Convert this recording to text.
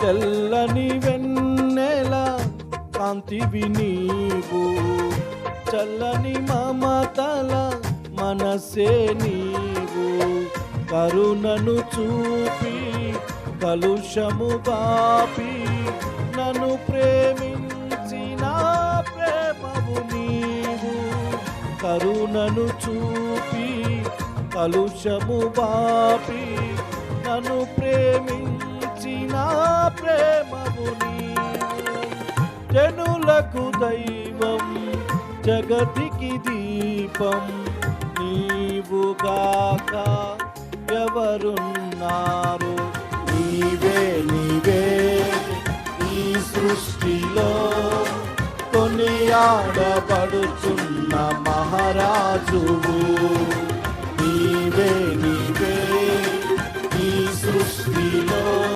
తెల్లని వెన్నెల కాంతివి నీవు, చల్లని మమతల మనసే నీవు. కరుణను చూపి కలుషము బాపి నన్ను ప్రేమించిన ప్రేమవు నీవు. కరుణను చూపి కలుషము బాపి నన్ను ప్రేమించిన ప్రేమవు నీవు. జనులకు దైవం జగతికి దీపం నీవుగాక ఎవరున్నారు. నీవే